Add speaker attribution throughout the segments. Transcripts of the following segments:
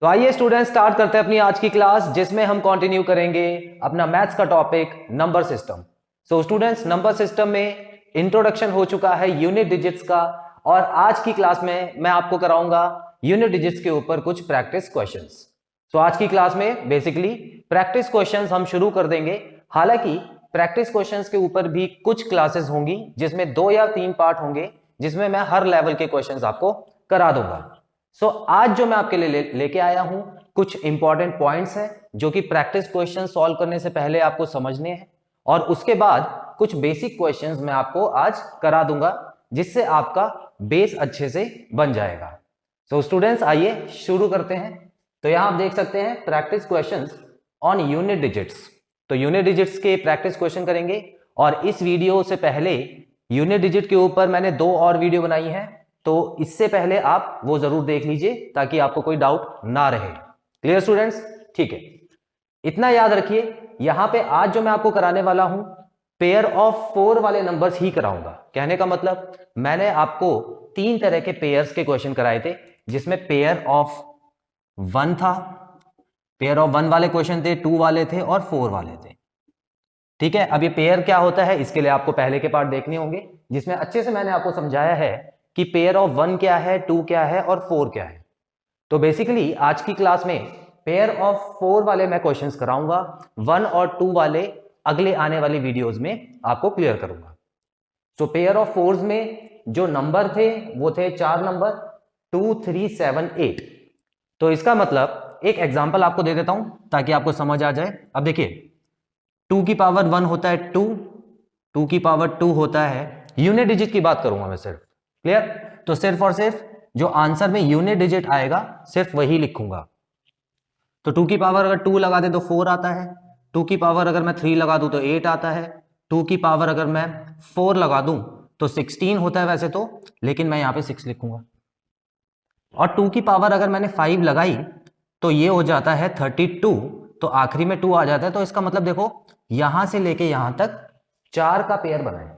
Speaker 1: तो आइए student start करते हैं अपनी आज की क्लास, जिसमें हम कंटिन्यू करेंगे अपना मैथ्स का topic number system. So students, number system में इंट्रोडक्शन हो चुका है यूनिट डिजिट्स का, और आज की क्लास में मैं आपको कराऊंगा यूनिट डिजिट्स के ऊपर कुछ प्रैक्टिस क्वेश्चंस। तो आज की क्लास में बेसिकली प्रैक्टिस क्वेश्चंस हम शुरू कर देंगे। हालांकि प्रैक्टिस क्वेश्चंस के ऊपर भी कुछ क्लासेस होंगी जिसमें 2 या 3 पार्ट होंगे, जिसमें मैं हर लेवल के क्वेश्चंस आपको करा दूंगा। आज जो मैं आपके लिए लेके आया हूं, कुछ इंपॉर्टेंट पॉइंट्स हैं जो कि प्रैक्टिस क्वेश्चन सॉल्व करने से पहले आपको समझने हैं, और उसके बाद कुछ बेसिक क्वेश्चंस मैं आपको आज करा दूंगा, जिससे आपका बेस अच्छे से बन जाएगा। स्टूडेंट्स, आइए शुरू करते हैं। तो यहां आप देख सकते हैं practice questions on unit digits. तो यूनिट डिजिट्स के प्रैक्टिस क्वेश्चन करेंगे, और इस वीडियो से पहले यूनिट डिजिट के ऊपर मैंने 2 और वीडियो बनाई है, तो इससे पहले आप वो जरूर देख लीजिए ताकि आपको कोई डाउट ना रहे। Clear students? ठीक है, इतना याद रखिए। यहां पे आज जो मैं आपको कराने वाला हूं, पेयर ऑफ 4 वाले नंबर्स ही कराऊंगा। कहने का मतलब, मैंने आपको 3 तरह के पेयर्स के क्वेश्चन कराए थे, जिसमें पेयर ऑफ 1 था, पेयर ऑफ 1 वाले क्वेश्चन थे, 2 वाले थे और 4 वाले थे। ठीक है, अब ये पेयर क्या होता है, इसके लिए आपको पहले के पार्ट देखने होंगे, जिसमें अच्छे से मैंने आपको समझाया है कि पेयर ऑफ 1 क्या है, 2 क्या है और 4 क्या है। तो बेसिकली आज की क्लास में पेयर ऑफ 4 वाले मैं क्वेश्चंस कराऊंगा, 1 और 2 वाले अगले आने वाली वीडियोस में आपको क्लियर करूंगा। तो पेयर ऑफ 4 में जो नंबर थे वो थे 4 नंबर, 2, 3, 7, 8। तो इसका मतलब एक एग्जाम्पल आपको दे देता हूं ताकि आपको समझ आ जाए। अब देखिए, 2 की पावर 1 होता है 2, 2 की पावर 2 होता है, यूनिट डिजिट की बात करूंगा मैं सिर्फ। क्लियर? तो सिर्फ और सिर्फ जो आंसर में यूनिट डिजिट आएगा सिर्फ वही लिखूंगा। तो 2 की पावर अगर 2 लगा दे तो 4 आता है, 2 की पावर अगर मैं 3 लगा दूं तो 8 आता है, 2 की पावर अगर मैं 4 लगा दूं तो 16 होता है वैसे तो, लेकिन मैं यहां पे 6 लिखूंगा। और 2 की पावर अगर मैंने 5 लगाई तो ये हो जाता है 32, तो आखिरी में 2 आ जाता है। तो इसका मतलब देखो, यहां से लेके यहां तक 4 का पेयर बना है।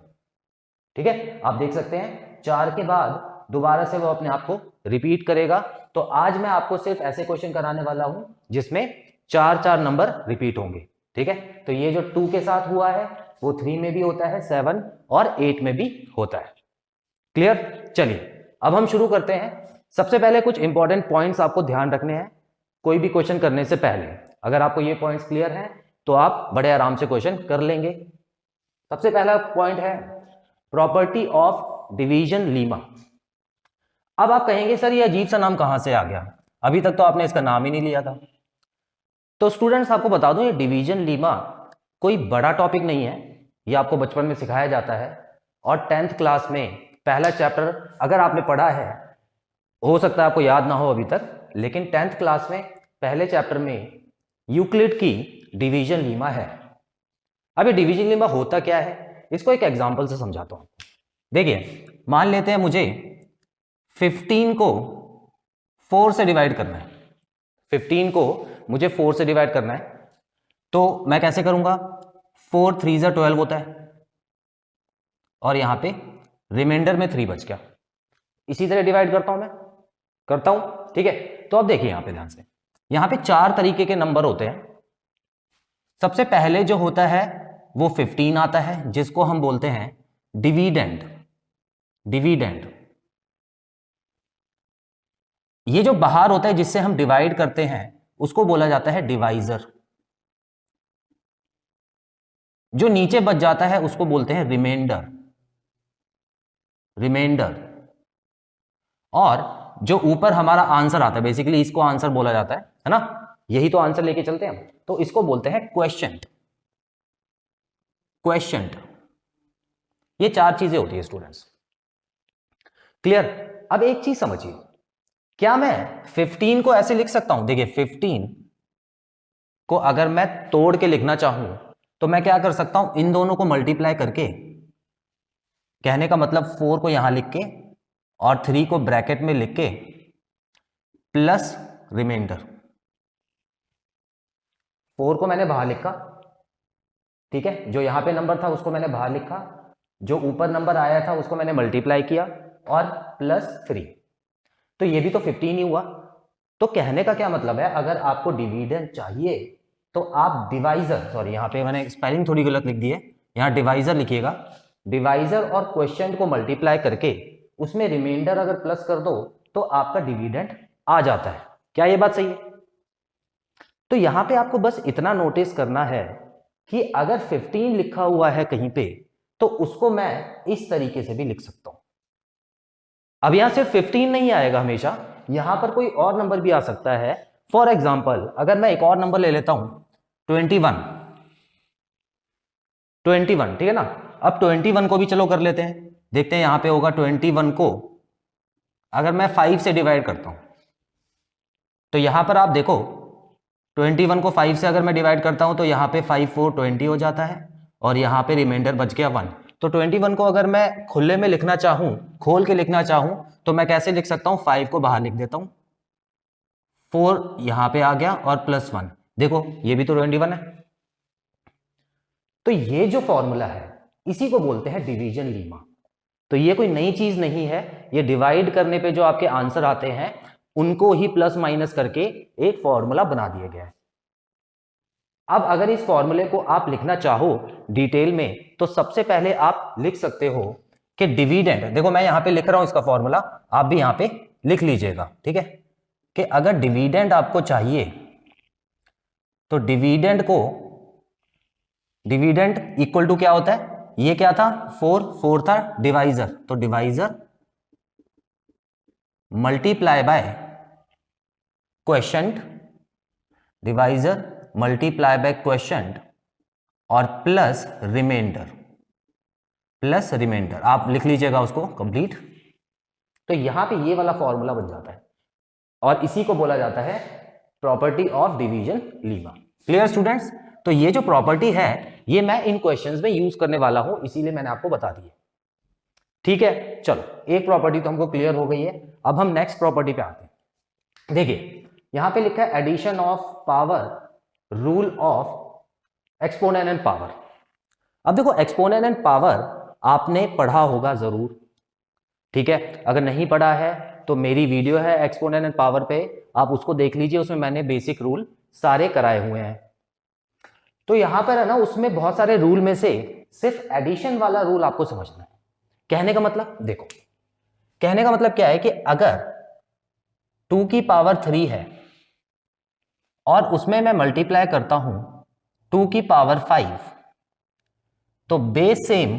Speaker 1: ठीक है, आप देख सकते हैं 4 के बाद दोबारा से वो अपने आप को रिपीट करेगा। तो आज मैं आपको सिर्फ ऐसे क्वेश्चन कराने वाला हूं जिसमें 4 नंबर रिपीट होंगे। ठीक है, तो ये जो 2 के साथ हुआ है वो 3 में भी होता है, 7 और 8 में भी होता है। क्लियर? चलिए अब हम शुरू करते हैं। सबसे पहले कुछ इंपॉर्टेंट पॉइंट्स आपको ध्यान रखने हैं कोई भी क्वेश्चन करने से पहले। अगर आपको ये पॉइंट्स क्लियर हैं तो आप बड़े आराम से क्वेश्चन कर लेंगे। सबसे पहला पॉइंट है प्रॉपर्टी ऑफ डिवीजन लीमा। अब आप कहेंगे सर ये अजीब सा नाम कहां से आ गया, अभी तक तो आपने इसका नाम ही नहीं लिया था। तो स्टूडेंट्स आपको बता दूं, ये डिवीजन लीमा कोई बड़ा टॉपिक नहीं है, ये आपको बचपन में सिखाया जाता है, और 10th क्लास में पहला चैप्टर अगर आपने पढ़ा है, हो सकता है आपको याद ना हो अभी तक, लेकिन 10th क्लास में पहले चैप्टर में यूक्लिड की डिवीजन लीमा है। अब ये डिवीजन लीमा होता क्या है, इसको एक एग्जांपल से समझाता हूं। देखिए, मान लेते हैं मुझे 15 को 4 से डिवाइड करना है, 15 को मुझे 4 से डिवाइड करना है, तो मैं कैसे करूंगा, 4 3 12 होता है, और यहां पे रिमाइंडर में 3 बच गया। इसी तरह डिवाइड करता हूं, मैं करता हूं। ठीक है, तो अब देखिए यहां पे ध्यान से, यहां पे 4 तरीके के नंबर होते हैं। सबसे पहले जो होता है वो 15 आता है, जिसको हम बोलते हैं डिविडेंड। डिविडेंड ये जो बाहर होता है जिससे हम डिवाइड करते हैं उसको बोला जाता है डिवाइजर। जो नीचे बच जाता है उसको बोलते हैं रिमाइंडर। रिमाइंडर और जो ऊपर हमारा आंसर आता है, बेसिकली इसको आंसर बोला जाता है ना, यही तो आंसर लेके चलते हैं हम, तो इसको बोलते हैं क्वेश्चन। क्वेश्चन, ये 4 चीजें होती है स्टूडेंट्स। क्लियर? अब एक चीज समझिए, क्या मैं 15 को ऐसे लिख सकता हूं? देखिए 15 को अगर मैं तोड़ के लिखना चाहूं तो मैं क्या कर सकता हूं, इन दोनों को मल्टीप्लाई करके, कहने का मतलब 4 को यहां लिख के और 3 को ब्रैकेट में लिख के प्लस रिमाइंडर। 4 को मैंने बाहर लिखा, ठीक है, जो यहां पे नंबर था उसको मैंने बाहर लिखा, जो ऊपर नंबर आया था उसको मैंने मल्टीप्लाई किया और प्लस 3, तो ये भी तो 15 ही हुआ। तो कहने का क्या मतलब है, अगर आपको डिविडेंड चाहिए तो आप डिवाइजर, सॉरी यहाँ पे मैंने स्पेलिंग थोड़ी गलत लिख दी है, यहाँ डिवाइजर लिखिएगा, डिवाइजर और क्वोशिएंट को मल्टीप्लाई करके उसमें रिमाइंडर अगर प्लस कर दो तो आपका डिविडेंड आ जाता है। क्या ये बात सही है? तो यहां पे आपको बस इतना नोटिस करना है कि अगर 15 लिखा हुआ है कहीं पे तो उसको मैं इस तरीके से भी लिख सकता हूं। अब यहां सिर्फ 15 नहीं आएगा, हमेशा यहां पर कोई और नंबर भी आ सकता है। फॉर एग्जाम्पल अगर मैं एक और नंबर ले लेता हूं 21, ठीक है ना। अब 21 को भी चलो कर लेते हैं, देखते हैं यहां पे होगा 21 को अगर मैं 5 से डिवाइड करता हूं तो यहां पर आप देखो 21 को 5 से अगर मैं डिवाइड करता हूं तो यहां पे 5 4 20 हो जाता है और यहां पे रिमाइंडर बच गया 1। तो 21 को अगर मैं खुले में लिखना चाहूं, खोल के लिखना चाहूं तो मैं कैसे लिख सकता हूं, 5 को बाहर लिख देता हूं, 4 यहां पे आ गया और +1, देखो ये भी तो 21 है। तो ये जो फॉर्मूला है इसी को बोलते हैं डिवीजन लीमा। तो ये कोई नई चीज नहीं है, ये डिवाइड करने पे जो आपके आंसर आते हैं उनको ही प्लस माइनस करके एक फॉर्मूला बना दिया गया है। अब अगर इस फॉर्मूले को आप लिखना चाहो डिटेल में तो सबसे पहले आप लिख सकते हो कि डिविडेंड, देखो मैं यहां पे लिख रहा हूं इसका फॉर्मूला, आप भी यहां पे लिख लीजिएगा, ठीक है, कि अगर डिविडेंड आपको चाहिए तो डिविडेंड इक्वल टू क्या होता है, ये क्या था 4 था डिवाइजर, तो divisor multiply by quotient, divisor multiply by quotient और प्लस रिमाइंडर आप लिख लीजिएगा उसको कंप्लीट। तो यहां पे ये वाला फॉर्मूला बन जाता है और इसी को बोला जाता है property of division Lima. Clear students? तो ये जो प्रॉपर्टी है ये मैं इन क्वेश्चंस में यूज करने वाला हूं, इसीलिए मैंने आपको बता दी है। ठीक है, चलो एक प्रॉपर्टी तो हमको क्लियर हो गई है। अब हम नेक्स्ट प्रॉपर्टी पे आते हैं। देखिए यहां पे लिखा है addition of power rule of exponent and power. अब देखो एक्सपोनेंट एंड पावर आपने पढ़ा होगा जरूर, ठीक है, अगर नहीं पढ़ा है तो मेरी वीडियो है एक्सपोनेंट एंड पावर पे, आप उसको देख लीजिए, उसमें मैंने बेसिक रूल सारे कराए हुए हैं। तो यहां पर है ना, उसमें बहुत सारे रूल में से सिर्फ एडिशन वाला रूल आपको समझना है। कहने का मतलब देखो, कहने का मतलब क्या है कि अगर 2 की पावर 3 है और उसमें मैं मल्टीप्लाई करता हूं 2 की पावर 5, तो बेस सेम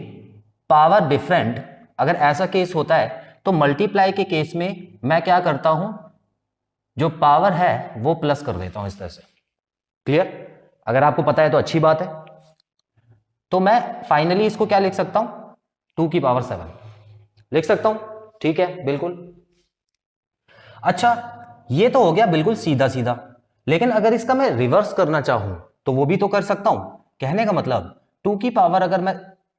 Speaker 1: पावर डिफरेंट, अगर ऐसा केस होता है तो मल्टीप्लाई के केस में मैं क्या करता हूं, जो पावर है वो प्लस कर देता हूं इस तरह से। क्लियर? अगर आपको पता है तो अच्छी बात है। तो मैं फाइनली इसको क्या लिख सकता हूं, 2 की पावर 7 लिख सकता हूं, ठीक है, बिल्कुल। अच्छा ये तो हो गया बिल्कुल सीधा सीधा, लेकिन अगर इसका मैं रिवर्स करना चाहूं तो वो भी तो कर सकता हूं। कहने का मतलब 2 की पावर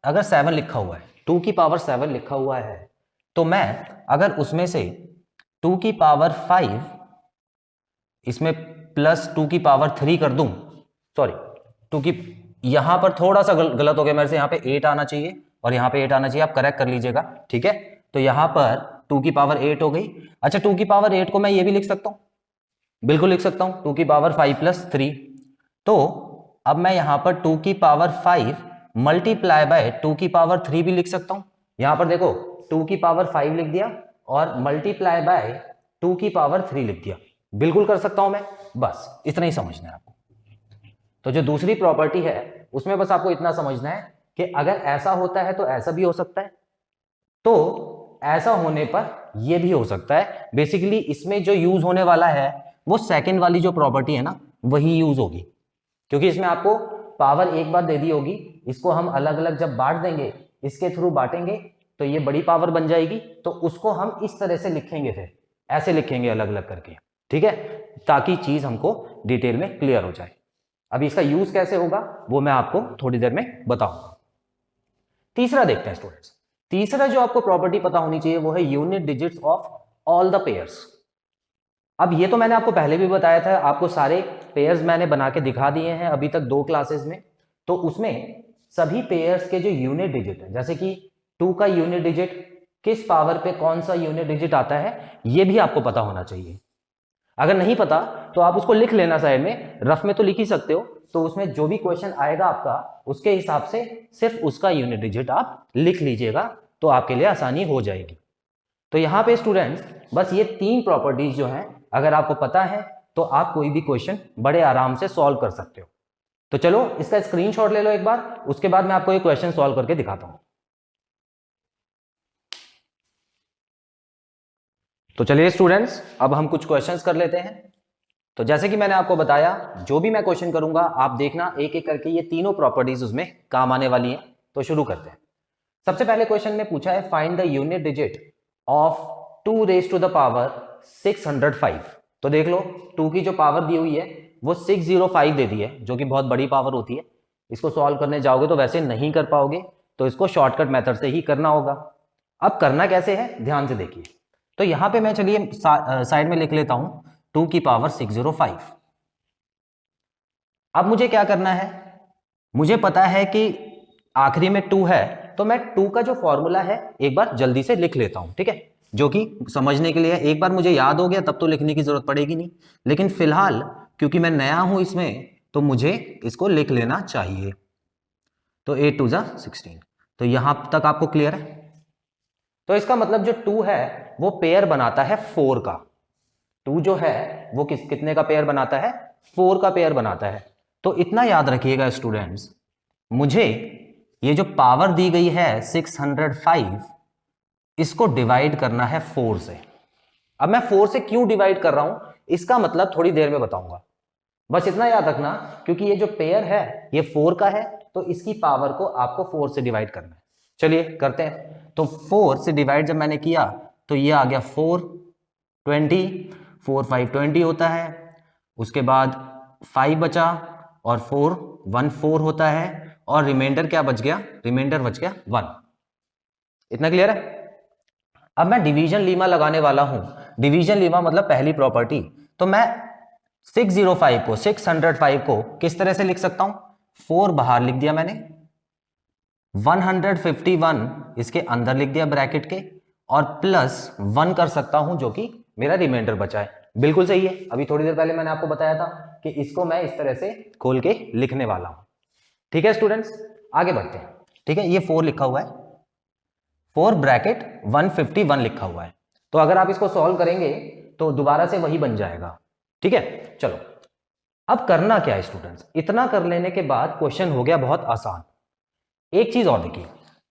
Speaker 1: अगर 7 लिखा हुआ है, 2 की पावर 7 लिखा हुआ है, तो मैं अगर उसमें से 2 की पावर 5 इसमें प्लस 2 की पावर 3 कर दूं, सॉरी 2 की, यहां पर थोड़ा सा गलत हो गया मेरे से, यहां पे 8 आना चाहिए और यहां पे 8 आना चाहिए, आप करेक्ट कर लीजिएगा, ठीक है। तो यहां पर 2 की पावर 8 हो गई। अच्छा 2 की पावर 8 को मैं ये भी लिख सकता हूं, बिल्कुल लिख सकता हूं, 2 की पावर 5 प्लस 3। तो अब मैं यहां पर 2 की पावर 5 मल्टीप्लाई बाय 2 की पावर 3 भी लिख सकता हूं। यहां पर देखो 2 की पावर 5 लिख दिया और मल्टीप्लाई बाय 2 की पावर 3 लिख दिया, बिल्कुल कर सकता हूं मैं, बस इतना ही समझना है आपको। तो जो दूसरी प्रॉपर्टी है उसमें बस आपको इतना समझना है कि अगर ऐसा होता है तो ऐसा भी हो सकता है, तो ऐसा होने पर यह भी हो सकता है। बेसिकली इसमें जो यूज होने वाला है वो सेकंड वाली जो प्रॉपर्टी है ना वही यूज होगी, क्योंकि इसमें आपको पावर एक बार दे दी होगी, इसको हम अलग अलग जब बांट देंगे, इसके थ्रू बांटेंगे तो ये बड़ी पावर बन जाएगी, तो उसको हम इस तरह से लिखेंगे, फिर ऐसे लिखेंगे अलग अलग करके, ठीक है, ताकि चीज हमको डिटेल में क्लियर हो जाए। अभी इसका यूज कैसे होगा वो मैं आपको थोड़ी देर में बताऊंगा। तीसरा देखते हैं स्टूडेंट्स। तीसरा जो आपको प्रॉपर्टी पता होनी चाहिए वो है unit digits of all the pairs. अब ये तो मैंने आपको पहले भी बताया था, आपको सारे पेयर्स मैंने बना के दिखा दिए हैं अभी तक 2 क्लासेस में। तो उसमें सभी पेयर्स के जो यूनिट डिजिट है, जैसे कि 2 का यूनिट डिजिट किस पावर पे कौन सा यूनिट डिजिट आता है, ये भी आपको पता होना चाहिए। अगर नहीं पता तो आप उसको लिख लेना साइड में, रफ में तो लिख ही सकते हो, तो उसमें जो भी क्वेश्चन आएगा आपका उसके हिसाब से सिर्फ उसका यूनिट डिजिट आप लिख लीजिएगा, तो आपके लिए आसानी हो जाएगी। तो यहाँ पे स्टूडेंट्स बस ये 3 प्रॉपर्टीज जो हैं अगर आपको पता है तो आप कोई भी क्वेश्चन बड़े आराम से सॉल्व कर सकते हो। तो चलो इसका स्क्रीनशॉट ले लो एक बार, उसके बाद मैं आपको ये क्वेश्चन सॉल्व करके दिखाता हूं। तो चलिए स्टूडेंट्स अब हम कुछ क्वेश्चंस कर लेते हैं। तो जैसे कि मैंने आपको बताया, जो भी मैं क्वेश्चन करूंगा आप देखना एक एक करके ये तीनों प्रॉपर्टीज उसमें काम आने वाली हैं। तो शुरू करते हैं। सबसे पहले क्वेश्चन में पूछा है find the unit digit of 2 raise to the power 605। तो देख लो 2 की जो पावर दी हुई है वो 605 दे दी है, जो कि बहुत बड़ी पावर होती है। इसको सॉल्व करने जाओगे तो वैसे नहीं कर पाओगे, तो इसको शॉर्टकट मेथड से ही करना होगा। अब करना कैसे है ध्यान से देखिए। तो यहां पे मैं चलिए साइड में लिख लेता हूं 2 की पावर 605। अब मुझे क्या करना है, मुझे पता है कि आखिरी में 2 है, तो मैं 2 का जो फॉर्मूला है एक बार जल्दी से लिख लेता हूं, ठीक है, जो कि समझने के लिए एक बार मुझे याद हो गया तब तो लिखने की जरूरत पड़ेगी नहीं, लेकिन फिलहाल क्योंकि मैं नया हूं इसमें तो मुझे इसको लिख लेना चाहिए। तो 8 2 जा 16। तो यहां तक आपको क्लियर है। तो इसका मतलब जो 2 है वो पेयर बनाता है 4 का। 2 जो है वो कितने का पेयर बनाता है, 4 का पेयर बनाता है। तो इतना याद रखिएगा स्टूडेंट्स, मुझे ये जो पावर दी गई है 605, इसको डिवाइड करना है 4 से। अब मैं 4 से क्यों डिवाइड कर रहा हूं इसका मतलब थोड़ी देर में बताऊंगा, बस इतना याद रखना, क्योंकि ये जो पेयर है ये 4 का है, तो इसकी पावर को आपको 4 से डिवाइड करना है। चलिए करते हैं। तो 4 से डिवाइड जब मैंने किया तो ये आ गया 4 20, 4 5 20 होता है, उसके बाद 5 बचा और 4 1 4 होता है, और रिमाइंडर क्या बच गया, रिमाइंडर बच गया 1। इतना क्लियर है। अब मैं डिवीजन लीमा लगाने वाला हूं। डिवीजन लीमा मतलब पहली प्रॉपर्टी। तो मैं 605 को किस तरह से लिख सकता हूं, 4 बाहर लिख दिया मैंने, 151 इसके अंदर लिख दिया ब्रैकेट के, और प्लस 1 कर सकता हूं जो कि मेरा रिमाइंडर बचा है। बिल्कुल सही है। अभी थोड़ी देर पहले मैंने आपको बताया था कि इसको मैं इस तरह से खोल के लिखने वाला हूं। ठीक है स्टूडेंट्स, आगे बढ़ते हैं। ठीक है, ये 4 लिखा हुआ है, 4 ब्रैकेट 151 लिखा हुआ है। तो अगर आप इसको सॉल्व करेंगे तो दोबारा से वही बन जाएगा। ठीक है, चलो अब करना क्या है स्टूडेंट्स, इतना कर लेने के बाद क्वेश्चन हो गया बहुत आसान। एक चीज और देखिए,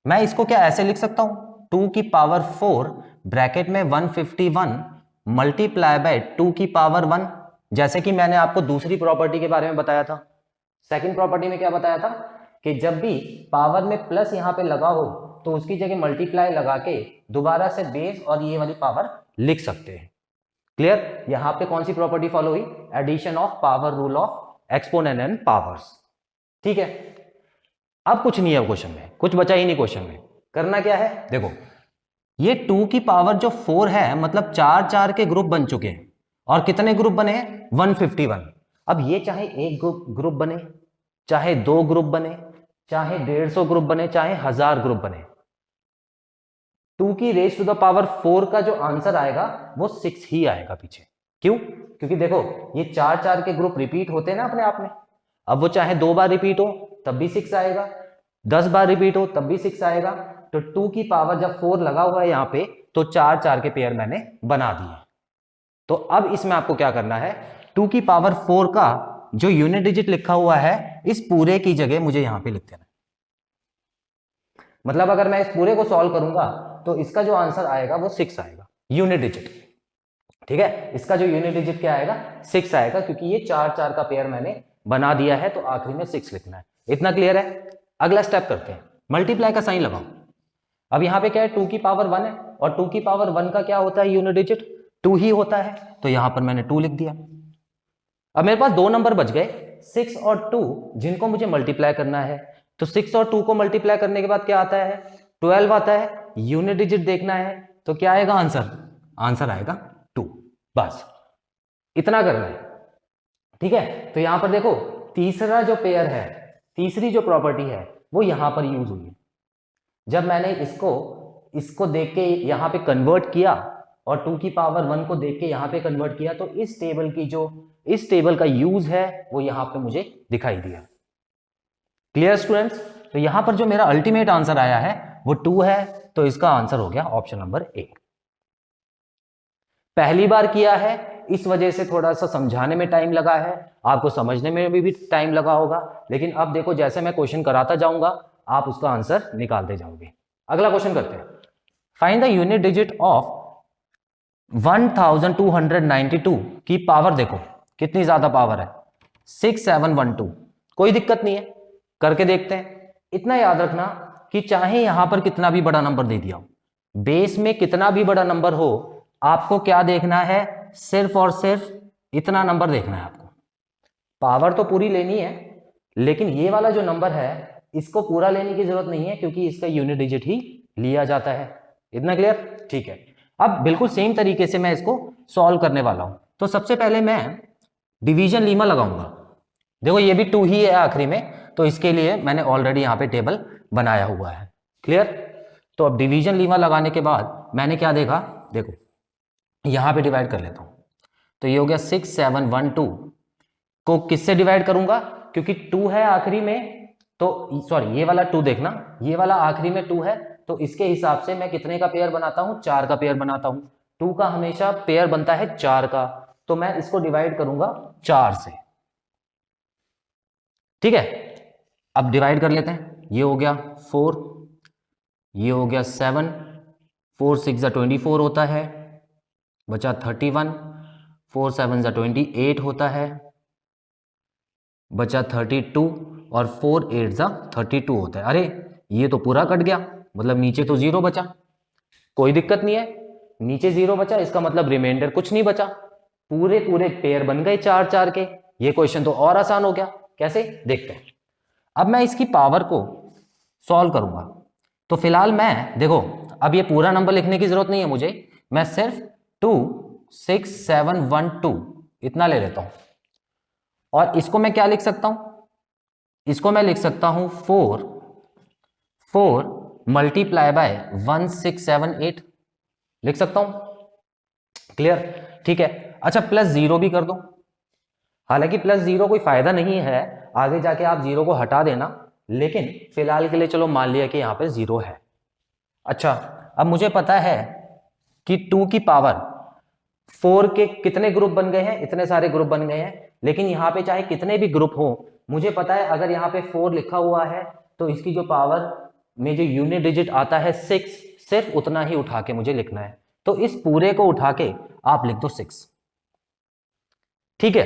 Speaker 1: मैं इसको क्या ऐसे लिख सकता हूं, 2 की पावर 4 ब्रैकेट में 151 मल्टीप्लाई बाय 2 की पावर 1, जैसे कि मैंने आपको दूसरी प्रॉपर्टी के बारे में बताया था। सेकंड प्रॉपर्टी में क्या बताया था कि जब भी पावर में प्लस यहां पे लगा हो तो उसकी जगह मल्टीप्लाई लगा के दोबारा से बेस और ये वाली पावर लिख सकते हैं। क्लियर। यहां पे कौन सी प्रॉपर्टी फॉलो हुई, addition of power rule of exponent and powers. ठीक है, अब कुछ नहीं है क्वेश्चन में, कुछ बचा ही नहीं क्वेश्चन में। करना क्या है, देखो ये 2 की पावर जो 4 है मतलब 4 4 के ग्रुप बन चुके हैं, और कितने ग्रुप बने हैं, 151। अब ये चाहे एक ग्रुप बने, चाहे 2 ग्रुप बने, चाहे 150 ग्रुप बने, चाहे 1000 ग्रुप बने, 2 की रेज टू द पावर 4 का जो आंसर आएगा वो 6 ही आएगा पीछे। क्यों, क्योंकि देखो ये 4 4 के ग्रुप रिपीट होते हैं ना अपने आप में। अब वो चाहे 2 बार रिपीट हो तब भी 6 आएगा, 10 बार रिपीट हो तब भी 6 आएगा। तो 2 की पावर जब 4 लगा हुआ है यहां पे तो 4 4 के पेयर मैंने बना दिए। तो अब इसमें आपको क्या करना है, 2 की पावर 4 का जो यूनिट डिजिट लिखा हुआ है इस पूरे की जगह मुझे यहां पे लिख देना है। मतलब अगर मैं इस पूरे को सॉल्व करूंगा तो इसका जो आंसर आएगा वो 6 आएगा, यूनिट डिजिट। ठीक है, इसका जो यूनिट डिजिट क्या आएगा, 6 आएगा, क्योंकि ये 4 4 का पेयर मैंने बना दिया है, तो आखिरी में 6 लिखना है। इतना क्लियर है। अगला स्टेप करते हैं, मल्टीप्लाई का साइन लगाओ। अब यहां पे क्या है, 2 की पावर 1 है, और 2 की पावर 1 का क्या होता है यूनिट डिजिट, 2 ही होता है, तो यहां पर मैंने 2 लिख दिया। अब मेरे पास 2 नंबर बच गए, 6 और 2, जिनको मुझे मल्टीप्लाई करना है। तो 6 और 2 को मल्टीप्लाई करने के बाद क्या आता है, 12 आता है। यूनिट डिजिट देखना है तो क्या आएगा आंसर, आंसर आएगा 2। बस इतना करना है। ठीक है, तो यहां पर देखो तीसरा जो पेयर है, तीसरी जो प्रॉपर्टी है वो यहां पर यूज हुई है। जब मैंने इसको देख के यहां पे कन्वर्ट किया और 2 की पावर 1 को देख के यहाँ पे कन्वर्ट किया, तो इस टेबल का यूज है वो यहाँ पे मुझे दिखाई दिया। Clear students? तो यहाँ पर जो मेरा अल्टीमेट आंसर आया है वो 2 है, तो इसका आंसर हो गया ऑप्शन नंबर ए। पहली बार किया है इस वजह से थोड़ा सा समझाने में टाइम लगा है, आपको समझने में भी टाइम लगा होगा, लेकिन अब देखो जैसे मैं क्वेश्चन कराता जाऊंगा आप उसका आंसर निकालते जाओगे। अगला क्वेश्चन करते हैं। Find the unit digit of 1292 की पावर, देखो कितनी ज्यादा पावर है, 6712। कोई दिक्कत नहीं है, करके देखते हैं। इतना याद रखना कि चाहे यहां पर कितना भी बड़ा नंबर दे दिया हो, बेस में कितना भी बड़ा नंबर हो, आपको क्या देखना है, सिर्फ और सिर्फ इतना नंबर देखना है आपको। पावर तो पूरी लेनी है, लेकिन ये वाला जो नंबर है इसको पूरा लेने की जरूरत नहीं है, क्योंकि इसका यूनिट डिजिट ही लिया जाता है। इतना क्लियर? ठीक है। अब बिल्कुल सेम तरीके से मैं इसको सॉल्व करने वाला हूं। तो सबसे पहले मैं डिवीजन लीमा लगाऊंगा। देखो ये भी 2 ही है आखिरी में, तो इसके लिए मैंने ऑलरेडी यहां पे टेबल बनाया हुआ है। क्लियर? तो अब डिवीजन लीमा लगाने के बाद मैंने क्या देखा, देखो यहां पे डिवाइड कर लेता हूं। तो ये हो गया 6712 को किससे डिवाइड करूंगा, क्योंकि 2 है आखिरी में, तो सॉरी ये वाला 2 देखना, ये वाला आखिरी में 2 है, तो इसके हिसाब से मैं कितने का पेयर बनाता हूं, 4 का पेयर बनाता हूं। 2 का हमेशा पेयर बनता है 4 का, तो मैं इसको डिवाइड करूंगा 4 से। ठीक है, अब डिवाइड कर लेते हैं। ये हो गया 4, ये हो गया 7, 4 6 24 होता है, बचा 31, 4 7 28 होता है, बचा 32 और 4 8 32 होता है। अरे ये तो पूरा कट गया, मतलब नीचे तो 0 बचा। कोई दिक्कत नहीं है, नीचे 0 बचा, इसका मतलब रिमाइंडर कुछ नहीं बचा, पूरे पूरे पेयर बन गए 4 4 के। ये क्वेश्चन तो और आसान हो गया। कैसे, देखते हैं। अब मैं इसकी पावर को सॉल्व करूंगा। तो फिलहाल मैं देखो, अब ये पूरा नंबर लिखने की जरूरत नहीं है मुझे, मैं सिर्फ 2 6 7 1 2 इतना ले लेता हूं। और इसको मैं क्या लिख सकता हूं, इसको मैं लिख सकता हूं 4 मल्टीप्लाई बाय 1678 लिख सकता हूं। क्लियर? ठीक है। अच्छा प्लस 0 भी कर दो, हालांकि प्लस 0 कोई फायदा नहीं है, आगे जाके आप 0 को हटा देना, लेकिन फिलहाल के लिए चलो मान लिया कि यहां पे 0 है। अच्छा, अब मुझे पता है कि 2 की पावर 4 के कितने ग्रुप बन गए हैं, इतने सारे ग्रुप बन गए हैं, लेकिन यहां पे चाहे कितने भी ग्रुप हो, मुझे पता है अगर यहां पे 4 लिखा हुआ है तो इसकी जो पावर में जो यूनिट डिजिट आता है 6, सिर्फ उतना ही उठा के मुझे लिखना है। तो इस पूरे को उठा के आप लिख दो 6। ठीक है।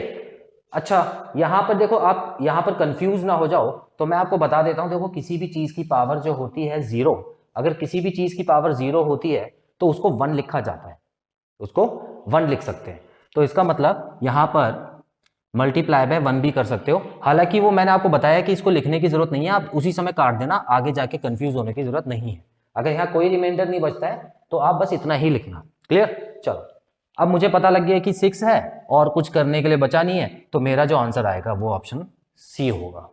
Speaker 1: अच्छा यहां पर देखो, आप यहां पर कंफ्यूज ना हो जाओ, तो मैं आपको बता देता हूं। देखो किसी भी चीज की पावर जो होती है 0, अगर किसी भी चीज की पावर 0 होती है तो उसको 1 लिखा जाता है, उसको 1 लिख सकते हैं। तो इसका मतलब यहां पर मल्टीप्लाई बाय 1 भी कर सकते हो। हालांकि वो मैंने आपको बताया कि इसको लिखने की जरूरत नहीं है, आप उसी समय काट देना, आगे जाके कंफ्यूज होने की जरूरत नहीं है। अगर यहाँ कोई रिमाइंडर नहीं बचता है तो आप बस इतना ही लिखना। क्लियर? चलो, अब मुझे पता लग गया कि 6 है और कुछ करने के लिए बचा नहीं है, तो मेरा जो आंसर आएगा वो ऑप्शन सी होगा।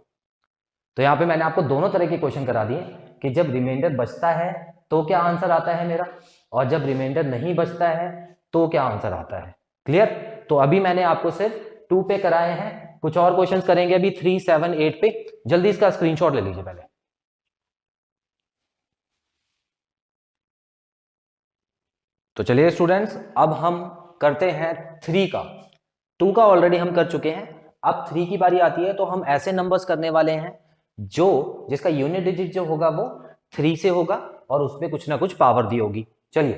Speaker 1: तो यहाँ पे मैंने आपको दोनों तरह के क्वेश्चन करा दिए कि जब रिमाइंडर बचता है तो क्या आंसर आता है मेरा, और जब रिमाइंडर नहीं बचता है तो क्या आंसर आता है। क्लियर? तो अभी मैंने आपको सिर्फ 2 पे कराए हैं, कुछ और क्वेश्चंस करेंगे अभी 3 7 8 पे। जल्दी इसका स्क्रीनशॉट ले लीजिए पहले। तो चलिए स्टूडेंट्स, अब हम करते हैं 3 का। 2 का ऑलरेडी हम कर चुके हैं, अब 3 की बारी आती है। तो हम ऐसे नंबर्स करने वाले हैं जिसका यूनिट डिजिट जो होगा वो 3 से होगा और उसमें कुछ ना कुछ पावर दी होगी। चलिए,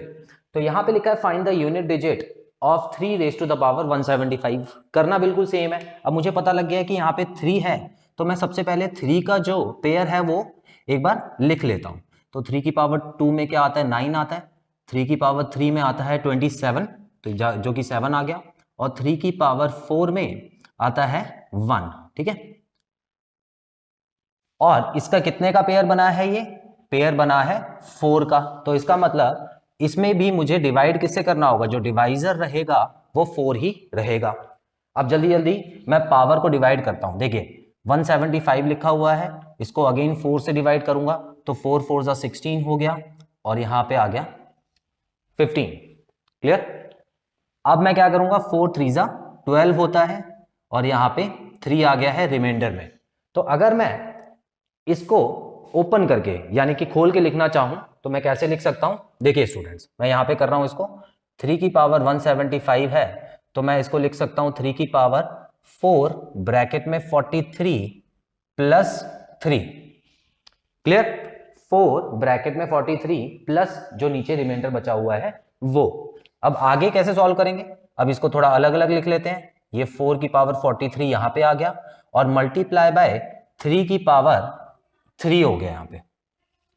Speaker 1: तो यहां पे लिखा है find the unit digit of 3 raise to the power 175। करना बिल्कुल सेम है। अब मुझे पता लग गया है कि यहाँ पे 3 है, तो मैं सबसे पहले 3 का जो पेयर है वो एक बार लिख लेता हूं। तो 3 की पावर 2 में क्या आता है, 9 आता है। 3 की पावर 3 में आता है 27, तो जो कि 7 आ गया। और 3 की पावर 4 में आता है 1। ठीक है, और इसका कितने का पेयर बना है, ये पेयर बना है 4 का। तो इसका मतलब इसमें भी मुझे डिवाइड किससे करना होगा, जो डिवाइजर रहेगा वो 4 ही रहेगा। अब जल्दी जल्दी मैं पावर को डिवाइड करता हूं। देखिए 175 लिखा हुआ है, इसको अगेन 4 से डिवाइड करूंगा, तो 4 4 16 हो गया, और यहां पे आ गया 15। क्लियर। अब मैं क्या करूंगा, 4 3 जा 12 होता है और यहां पे 3 आ गया है रिमाइंडर में। तो अगर मैं इसको ओपन करके यानी कि खोल के लिखना चाहूं तो मैं कैसे लिख सकता हूं, देखिए स्टूडेंट्स मैं यहां पे कर रहा हूं इसको, 3 की पावर 175 है तो मैं इसको लिख सकता हूं 3 की पावर 4 ब्रैकेट में 43 प्लस 3। क्लियर, 4 ब्रैकेट में 43 प्लस जो नीचे रिमाइंडर बचा हुआ है वो। अब आगे कैसे सॉल्व करेंगे, अब इसको थोड़ा अलग अलग लिख लेते हैं। ये 4 की पावर 43 यहां पे आ गया और मल्टीप्लाई बाय 3 की पावर 3 हो गया यहां पे,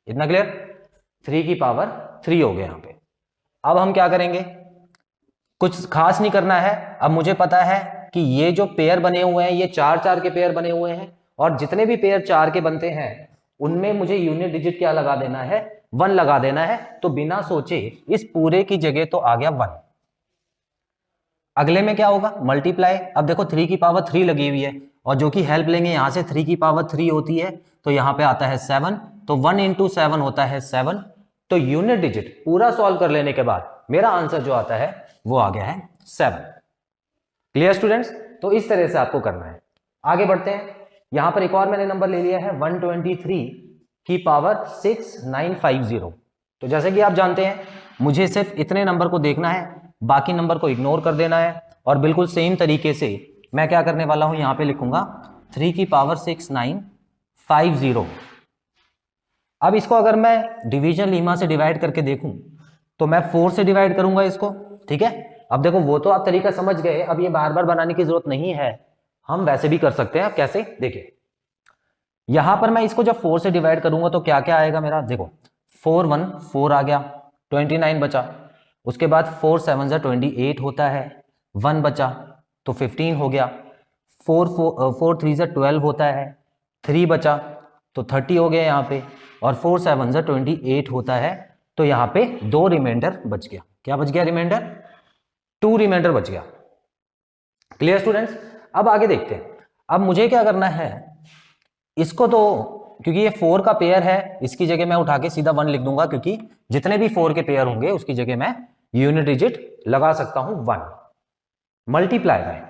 Speaker 1: इतना क्लियर, 3 की पावर 3 हो गया यहां पे। अब हम क्या करेंगे, कुछ खास नहीं करना है। अब मुझे पता है कि ये जो पेयर बने हुए हैं ये 4 4 के पेयर बने हुए हैं और जितने भी पेयर 4 के बनते हैं उनमें मुझे यूनिट डिजिट क्या लगा देना है, 1 लगा देना है। तो बिना सोचे इस पूरे की जगह तो आ गया 1। अगले में क्या होगा, मल्टीप्लाई। अब देखो 3 की पावर 3 लगी हुई है और जो कि हेल्प लेंगे यहां से 3 की पावर 3 होती है तो यहां पे आता है 7, तो 1 इंटू 7 होता है 7। तो यूनिट डिजिट पूरा सॉल्व कर लेने के बाद मेरा आंसर जो आता है वो आ गया है 7। क्लियर स्टूडेंट्स, तो इस तरह से आपको करना है। आगे बढ़ते हैं, यहां पर एक और मैंने नंबर ले लिया है 123 की पावर 6950। तो जैसे कि आप जानते हैं मुझे सिर्फ इतने नंबर को देखना है, बाकी नंबर को इग्नोर कर देना है। और बिल्कुल सेम तरीके से मैं क्या करने वाला हूं, यहां पे लिखूंगा 3 की पावर 6950। अब इसको अगर मैं डिवीजन लीमा से डिवाइड करके देखूं तो मैं 4 से डिवाइड करूंगा इसको, ठीक है। अब देखो वो तो आप तरीका समझ गए, अब ये बार बार बनाने की जरूरत नहीं है, हम वैसे भी कर सकते हैं। अब कैसे, देखिए यहां पर मैं इसको जब 4 से डिवाइड करूंगा तो क्या क्या आएगा मेरा, देखो 4 1 4 आ गया, 29 बचा। उसके बाद 4 7 जा 28 होता है, 1 बचा तो 15 हो गया। 4 3 जा 12 होता है, 3 बचा तो 30 हो गया यहाँ पे। और 4 7 जा 28 होता है तो यहाँ पे 2 रिमाइंडर बच गया। क्या बच गया रिमाइंडर, 2 रिमाइंडर बच गया। क्लियर स्टूडेंट्स, अब आगे देखते हैं। अब मुझे क्या करना है, इसको तो क्योंकि ये 4 का पेयर है इसकी जगह मैं उठा के सीधा 1 लिख दूंगा, क्योंकि जितने भी 4 के पेयर होंगे उसकी जगह मैं यूनिट डिजिट लगा सकता हूं 1। मल्टीप्लाई बाय,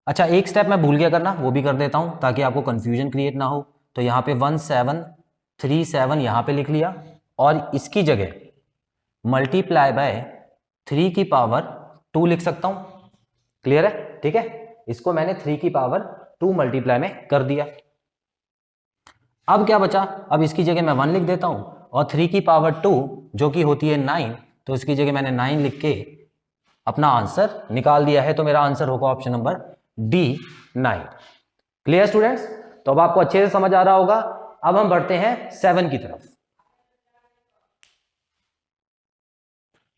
Speaker 1: अच्छा एक स्टेप मैं भूल गया करना, वो भी कर देता हूं ताकि आपको कंफ्यूजन क्रिएट ना हो। तो यहाँ पे 1737 यहाँ पे लिख लिया और इसकी जगह मल्टीप्लाई बाय 3 की पावर 2 लिख सकता हूं। क्लियर है, ठीक है। इसको मैंने 3 की पावर 2 मल्टीप्लाई में कर दिया। अब क्या बचा, अब इसकी जगह मैं 1 लिख देता हूं और 3 की पावर 2 जो कि होती है 9, तो इसकी जगह मैंने 9 लिख के अपना आंसर निकाल दिया है। तो मेरा आंसर होगा option number D 9। Clear students, तो अब आपको अच्छे से समझ आ रहा होगा। अब हम बढ़ते हैं 7 की तरफ।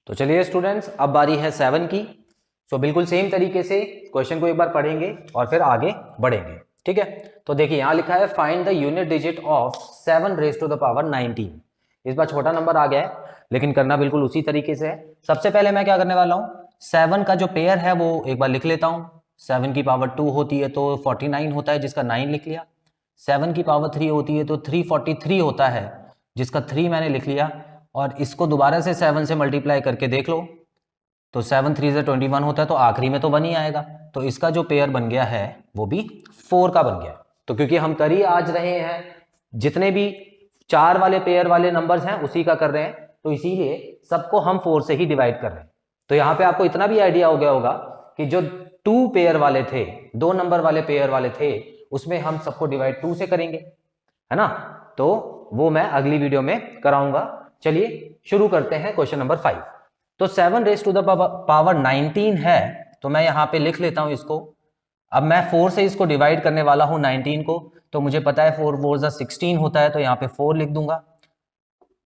Speaker 1: तो चलिए स्टूडेंट्स, अब बारी है 7 की। सो बिल्कुल सेम तरीके से क्वेश्चन को एक बार पढ़ेंगे और फिर आगे बढ़ेंगे, ठीक है। तो देखिए यहां लिखा है find the unit digit of 7 raise to the power 19। इस बार छोटा नंबर आ गया है लेकिन करना बिल्कुल उसी तरीके से है। सबसे पहले मैं क्या करने वाला हूं, 7 का जो पेयर है वो एक बार लिख लेता हूं। 7 की पावर 2 होती है तो 49 होता है जिसका 9 लिख लिया। 7 की पावर 3 होती है तो 343 होता है जिसका 3 मैंने लिख लिया। और इसको दोबारा से 7 से मल्टीप्लाई करके देख लो तो 7 3 से 21 होता है तो आखिरी में तो 1 ही आएगा। तो इसका जो पेयर बन गया है वो भी 4 का बन गया। तो क्योंकि हम कर ही आज रहे हैं, जितने भी 4 वाले पेयर वाले नंबर्स हैं उसी का कर रहे हैं, तो इसीलिए सबको हम 4 से ही डिवाइड कर रहे हैं। तो यहाँ पे आपको इतना भी आइडिया हो गया होगा कि जो 2 पेयर वाले थे, 2 नंबर वाले पेयर वाले थे, उसमें हम सबको डिवाइड 2 से करेंगे, है ना। तो वो मैं अगली वीडियो में कराऊंगा। चलिए शुरू करते हैं क्वेश्चन नंबर 5। तो 7 रेज़ टू द पावर 19 है तो मैं यहाँ पे लिख लेता हूँ इसको। अब मैं 4 से इसको डिवाइड करने वाला हूँ 19 को, तो मुझे पता है 4 4 16 होता है तो यहाँ पे 4 लिख दूंगा,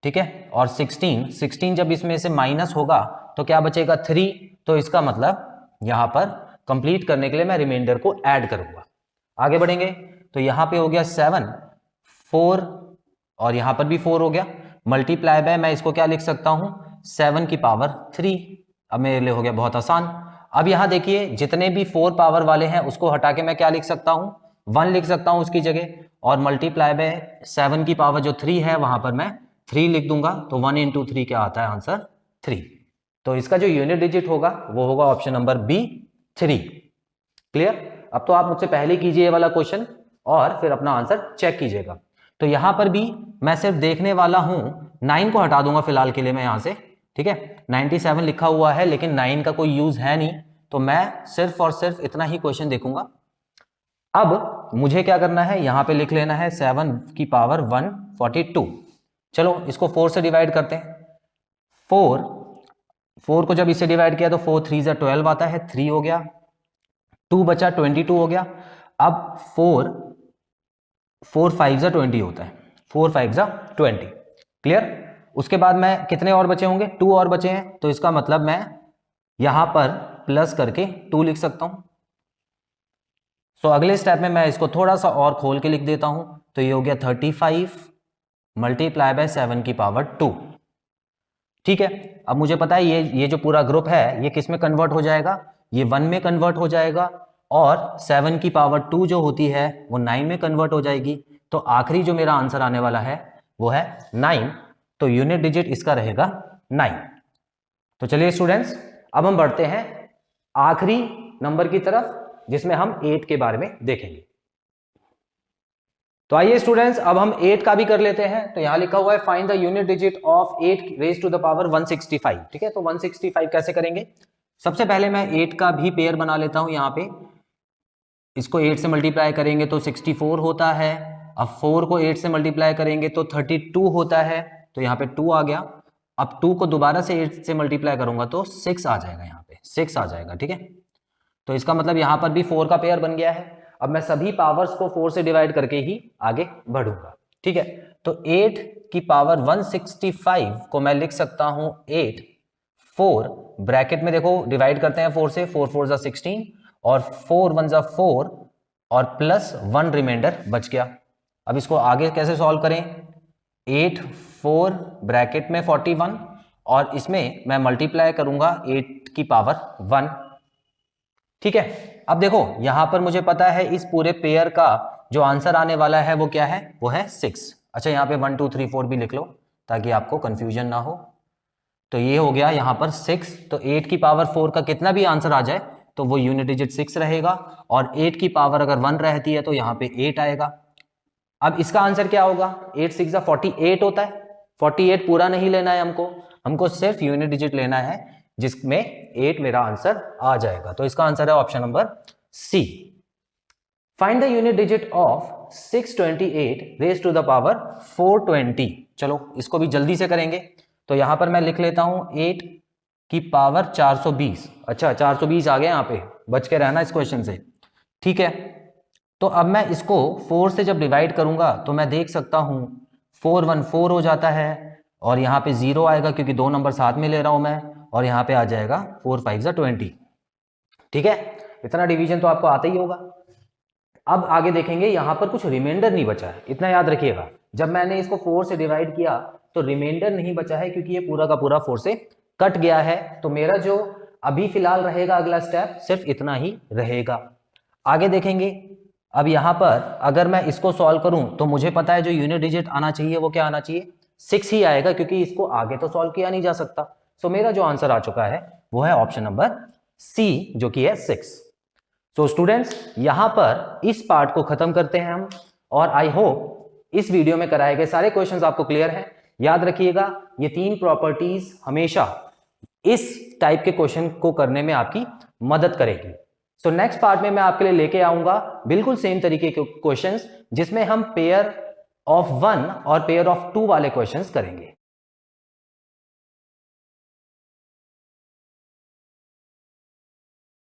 Speaker 1: ठीक है। और 16 जब इसमें से माइनस होगा तो क्या बचेगा 3, तो इसका मतलब यहाँ पर कंप्लीट करने के लिए मैं रिमाइंडर को ऐड करूंगा। आगे बढ़ेंगे तो यहाँ पे हो गया 7 4 और यहाँ पर भी 4 हो गया। मल्टीप्लाई बाय मैं इसको क्या लिख सकता हूँ 7 की पावर 3। अब मेरे लिए हो गया बहुत आसान। अब यहाँ देखिए जितने भी 4 पावर वाले हैं उसको हटा के मैं क्या लिख सकता हूँ 1 लिख सकता हूँ उसकी जगह। और मल्टीप्लाई बाय 7 की पावर जो 3 है वहां पर मैं 3 लिख दूंगा। तो 1 इंटू 3 क्या आता है आंसर 3। तो इसका जो यूनिट डिजिट होगा वो होगा ऑप्शन नंबर बी 3। क्लियर? अब तो आप मुझसे पहले कीजिए ये वाला क्वेश्चन और फिर अपना आंसर चेक कीजिएगा। तो यहां पर भी मैं सिर्फ देखने वाला हूं, 9 को हटा दूंगा फिलहाल के लिए मैं यहां से, ठीक है। 97 लिखा हुआ है लेकिन 9 का कोई यूज है नहीं, तो मैं सिर्फ और सिर्फ इतना ही क्वेश्चन देखूंगा। अब मुझे क्या करना है, यहां पे लिख लेना है 7 की पावर 142। चलो इसको 4 से डिवाइड करते हैं। 4 को जब इससे डिवाइड किया तो 4 3 जा 12 आता है, 3 हो गया, 2 बचा 22 हो गया। अब 4 5 जा 20 होता है, 4 5 जा 20। क्लियर? उसके बाद मैं कितने और बचे होंगे, 2 और बचे हैं, तो इसका मतलब मैं यहां पर प्लस करके 2 लिख सकता हूं। सो अगले स्टेप में मैं इसको थोड़ा सा और खोल के लिख देता हूं, तो ये हो गया 35 मल्टीप्लाई बाय 7 की पावर 2। ठीक है, अब मुझे पता है ये जो पूरा ग्रुप है ये किस में कन्वर्ट हो जाएगा, ये 1 में कन्वर्ट हो जाएगा, और 7 की पावर 2 जो होती है वो 9 में कन्वर्ट हो जाएगी। तो आखिरी जो मेरा आंसर आने वाला है वो है 9। तो यूनिट डिजिट इसका रहेगा 9। तो चलिए स्टूडेंट्स, अब हम बढ़ते हैं आखिरी नंबर की तरफ जिसमें हम 8 के बारे में देखेंगे। तो आइए स्टूडेंट्स, अब हम 8 का भी कर लेते हैं। तो यहां लिखा हुआ है find the unit digit of 8 raise to the power 165। ठीक है, तो 165 कैसे करेंगे? सबसे पहले मैं 8 का भी पेयर बना लेता हूं। यहां पे इसको 8 से मल्टीप्लाई करेंगे तो 64 होता है। अब 4 को 8 से मल्टीप्लाई करेंगे तो 32 होता है, तो यहाँ पे 2 आ गया। अब 2 को दोबारा से 8 से मल्टीप्लाई करूंगा तो 6 आ जाएगा, यहाँ पे 6 आ जाएगा। ठीक है, तो इसका मतलब यहाँ पर भी 4 का पेयर बन गया है। अब मैं सभी पावर्स को 4 से डिवाइड करके ही आगे बढ़ूंगा। ठीक है, तो 8 की पावर 165 को मैं लिख सकता हूं 8 4 ब्रैकेट में, देखो डिवाइड करते हैं 4 से, 4 4 जा 16 और 4 1 जा 4 और प्लस 1 रिमाइंडर बच गया। अब इसको आगे कैसे सॉल्व करें? 8 4 ब्रैकेट में 41 और इसमें मैं मल्टीप्लाई करूंगा 8 की पावर 1। ठीक है, अब देखो यहां पर मुझे पता है इस पूरे पेयर का जो आंसर आने वाला है वो क्या है, वो है 6। अच्छा, यहाँ पे 1 2 3 4 भी लिख लो ताकि आपको कंफ्यूजन ना हो। तो ये हो गया यहाँ पर 6। तो 8 की पावर 4 का कितना भी आंसर आ जाए तो वो यूनिट डिजिट 6 रहेगा, और 8 की पावर अगर 1 रहती है तो यहाँ पे 8 आएगा। अब इसका आंसर क्या होगा? 8 6 जा 48 होता है। 48 पूरा नहीं लेना है हमको सिर्फ यूनिट डिजिट लेना है जिसमें 8 मेरा आंसर आ जाएगा। तो इसका आंसर है option number C. Find the unit digit of 628 raise to the power 420। चलो इसको भी जल्दी से करेंगे। तो यहां पर मैं लिख लेता हूं 8 की पावर 420। अच्छा, 420 आ गया, यहाँ पे बच के रहना इस क्वेश्चन से। ठीक है, तो अब मैं इसको 4 से जब डिवाइड करूंगा तो मैं देख सकता हूं 4 1 4 हो जाता है, और यहाँ पे 0 आएगा क्योंकि 2 नंबर साथ में ले रहा हूं मैं, और यहाँ पे आ जाएगा 4 5 जा 20। ठीक है, इतना डिवीजन तो आपको आता ही होगा। अब आगे देखेंगे, यहाँ पर कुछ रिमाइंडर नहीं बचा है, इतना याद रखिएगा। जब मैंने इसको 4 से डिवाइड किया तो रिमाइंडर नहीं बचा है क्योंकि ये पूरा का पूरा 4 से कट गया है। तो मेरा जो अभी फिलहाल रहेगा अगला स्टेप सिर्फ इतना ही रहेगा। आगे देखेंगे, अब यहां पर अगर मैं इसको सॉल्व करूं तो मुझे पता है जो यूनिट डिजिट आना चाहिए वो क्या आना चाहिए, 6 ही आएगा क्योंकि इसको आगे तो सॉल्व किया नहीं जा सकता। सो मेरा जो आंसर आ चुका है वो है ऑप्शन नंबर सी, जो कि है 6। सो स्टूडेंट्स, यहां पर इस पार्ट को खत्म करते हैं हम, और आई होप इस वीडियो में कराए गए सारे क्वेश्चंस आपको क्लियर हैं। याद रखिएगा, ये 3 प्रॉपर्टीज हमेशा इस टाइप के क्वेश्चन को करने में आपकी मदद करेगी। सो नेक्स्ट पार्ट में मैं आपके लिए लेके आऊंगा बिल्कुल सेम तरीके के क्वेश्चंस जिसमें हम पेयर ऑफ 1 और पेयर ऑफ 2 वाले क्वेश्चंस करेंगे।